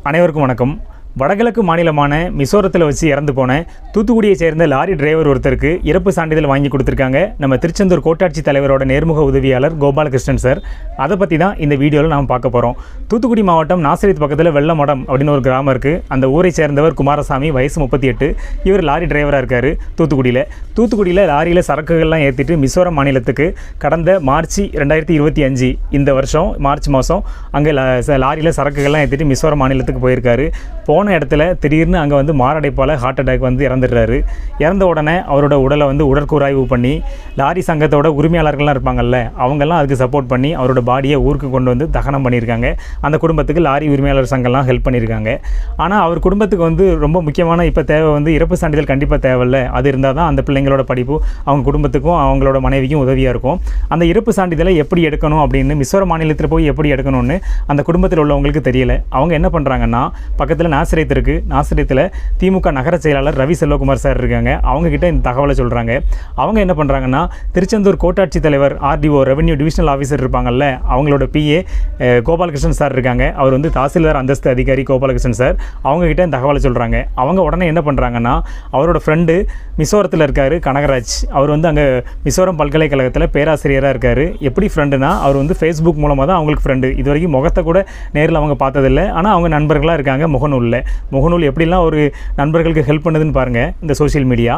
அனைவருக்கும் வணக்கம். வடகிழக்கு மாநிலமான மிசோரத்தில் வச்சு இறந்து போன தூத்துக்குடியை சேர்ந்த லாரி டிரைவர் ஒருத்தருக்கு இறப்பு சான்றிதழ் வாங்கி கொடுத்துருக்காங்க நம்ம திருச்செந்தூர் கோட்டாட்சி தலைவரோட நேர்முக உதவியாளர் கோபாலகிருஷ்ணன் சார். அதை பற்றி தான் இந்த வீடியோவில் நாம் பார்க்க போகிறோம். தூத்துக்குடி மாவட்டம் நாசரேத் பக்கத்தில் வெள்ளமடம் அப்படின்னு ஒரு கிராமம் இருக்குது. அந்த ஊரை சேர்ந்தவர் குமாரசாமி, வயசு 38. இவர் லாரி டிரைவராக இருக்கார் தூத்துக்குடியில் லாரியில் சரக்குகள்லாம் ஏற்றிட்டு மிசோரம் மாநிலத்துக்கு கடந்த மார்ச் 2025 இந்த வருஷம் மார்ச் மாதம் அங்கே லாரியில் சரக்குகள்லாம் ஏற்றிட்டு மிசோரம் மாநிலத்துக்கு போயிருக்காரு. போன இடத்துல திடீர்னு அங்கே வந்து மாரடைப்பால் ஹார்ட் அட்டாக் வந்து இறந்துடுறாரு. இறந்த உடனே அவரோட உடலை வந்து உடற்கூராய்வு பண்ணி லாரி சங்கத்தோட உரிமையாளர்கள்லாம் இருப்பாங்கல்ல, அவங்கெல்லாம் அதுக்கு சப்போர்ட் பண்ணி அவரோட பாடியை ஊருக்கு கொண்டு வந்து தகனம் பண்ணியிருக்காங்க. அந்த குடும்பத்துக்கு லாரி உரிமையாளர் சங்கம்லாம் ஹெல்ப் பண்ணியிருக்காங்க. ஆனால் அவர் குடும்பத்துக்கு வந்து ரொம்ப முக்கியமான இப்போ தேவை வந்து இறப்பு சான்றிதழ் கண்டிப்பாக தேவையில்லை. அது இருந்தால் தான் அந்த பிள்ளைங்களோட படிப்பு அவங்க குடும்பத்துக்கும் அவங்களோட மனைவிக்கும் உதவியாக இருக்கும். அந்த இறப்பு சான்றிதழை எப்படி எடுக்கணும் அப்படின்னு மிசோரம் மாநிலத்தில் போய் எப்படி எடுக்கணும்னு அந்த குடும்பத்தில் உள்ளவங்களுக்கு தெரியல. அவங்க என்ன பண்ணுறாங்கன்னா, பக்கத்தில் நாசரேத் இருக்குது, நாசரேத்தில் திமுக நகர செயலாளர் ரவி செல்வகுமார் சார் இருக்காங்க. அவங்கக்கிட்ட இந்த தகவலை சொல்கிறாங்க. அவங்க என்ன பண்ணுறாங்கன்னா, திருச்செந்தூர் கோட்டாட்சி தலைவர் RDO ரெவென்யூ டிவிஷனல் ஆஃபீஸர் இருப்பாங்கல்ல, அவங்களோட PA கோபாலகிருஷ்ணன் சார் இருக்காங்க. அவர் வந்து தாசில்தார் அந்தஸ்து அதிகாரி கோபாலகிருஷ்ணன் சார். அவங்கக்கிட்ட இந்த தகவலை சொல்கிறாங்க. அவங்க உடனே என்ன பண்ணுறாங்கன்னா, அவரோட ஃப்ரெண்டு மிசோரத்தில் இருக்கார் கனகராஜ். அவர் வந்து அங்கே மிசோரம் பல்கலைக்கழகத்தில் பேராசிரியராக இருக்கார். எப்படி ஃப்ரெண்டுனா, அவர் வந்து ஃபேஸ்புக் மூலமாக தான் அவங்களுக்கு ஃப்ரெண்டு. இது வரைக்கும் முகத்தை கூட நேரில் அவங்க பார்த்ததில்லை. ஆனால் அவங்க நண்பர்களாக இருக்காங்க. முகநூல் எப்படிலாம் ஒரு நண்பர்களுக்கு ஹெல்ப் பண்ணுதுன்னு பாருங்கள் இந்த சோஷியல் மீடியா.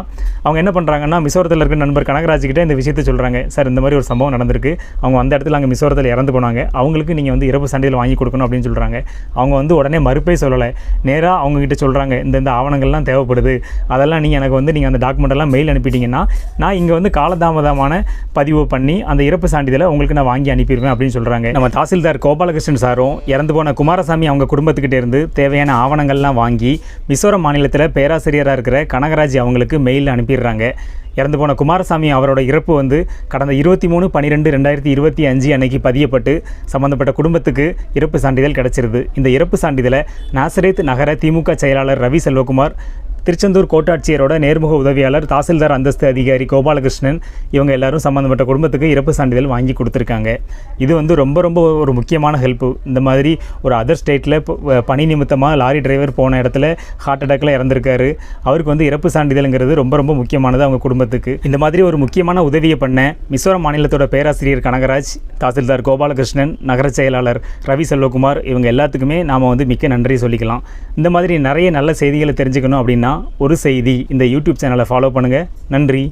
அவங்க என்ன பண்ணுறாங்கன்னா, மிசோரத்தில் இருக்கிற நண்பர் கனகராஜ்கிட்ட இந்த விஷயத்தை சொல்கிறாங்க. சார், இந்த மாதிரி ஒரு சம்பவம் நடந்திருக்கு. அவங்க அந்த இடத்துல அங்கே மிசோரத்தில் இறந்து போனாங்க. அவங்களுக்கு நீங்கள் வந்து இறப்பு சான்றிதழ் வாங்கி கொடுக்கணும் அப்படின்னு சொல்கிறாங்க. அவங்க வந்து உடனே மறுப்பே சொல்லலை. நேராக அவங்ககிட்ட சொல்கிறாங்க, இந்த ஆவணங்கள்லாம் தேவைப்படுது, அதெல்லாம் நீங்கள் அந்த டாக்குமெண்ட்டெல்லாம் மெயில் அனுப்பிட்டீங்கன்னா நான் இங்கே வந்து காலதாமதமான பதிவு பண்ணி அந்த இறப்பு சான்றிதழை உங்களுக்கு நான் வாங்கி அனுப்பிடுவேன் அப்படின்னு சொல்கிறாங்க. நம்ம தாசில்தார் கோபாலகிருஷ்ணன் சாரும் இறந்து போன குமாரசாமி அவங்க குடும்பத்துக்கிட்டே இருந்து தேவையான ஆவணங்கள்லாம் வாங்கி மிசோரம் மாநிலத்தில் பேராசிரியராக இருக்கிற கனகராஜ் அவங்களுக்கு மெயில் அனுப்பிடுறாங்க. இறந்து போன குமாரசாமி அவரோட இறப்பு வந்து கடந்த 23/12/2025 அன்னைக்கு பதியப்பட்டு சம்மந்தப்பட்ட குடும்பத்துக்கு இறப்பு சான்றிதழ் கிடச்சிருது. இந்த இறப்பு சான்றிதழை நாசரேத் நகர திமுக செயலாளர் ரவி செல்வகுமார், திருச்செந்தூர் கோட்டாட்சியரோட நேர்முக உதவியாளர் தாசில்தார் அந்தஸ்து அதிகாரி கோபாலகிருஷ்ணன், இவங்க எல்லாரும் சம்மந்தப்பட்ட குடும்பத்துக்கு இறப்பு சான்றிதழ் வாங்கி கொடுத்துருக்காங்க. இது வந்து ரொம்ப ஒரு முக்கியமான ஹெல்ப்பு. இந்த மாதிரி ஒரு அதர் ஸ்டேட்டில் பணி நிமித்தமாக லாரி டிரைவர் போன இடத்துல ஹார்ட் அட்டாக்கில் இறந்துருக்காரு. அவருக்கு வந்து இறப்பு சான்றிதழ்ங்கிறது ரொம்ப முக்கியமானது அவங்க குடும்பத்துக்கு. இந்த மாதிரி ஒரு முக்கியமான உதவியை பண்ண மிசோரம் மாநிலத்தோட பேராசிரியர் கனகராஜ், தாசில்தார் கோபாலகிருஷ்ணன், நகர செயலாளர் ரவி செல்வகுமார், இவங்க எல்லாத்துக்குமே நாம் வந்து மிக்க நன்றி சொல்லிக்கலாம். இந்த மாதிரி நிறைய நல்ல செய்திகளை தெரிஞ்சுக்கணும் அப்படின்னா ஒரு செய்தி இந்த யூடியூப் சேனலை ஃபாலோ பண்ணுங்கள். நன்றி.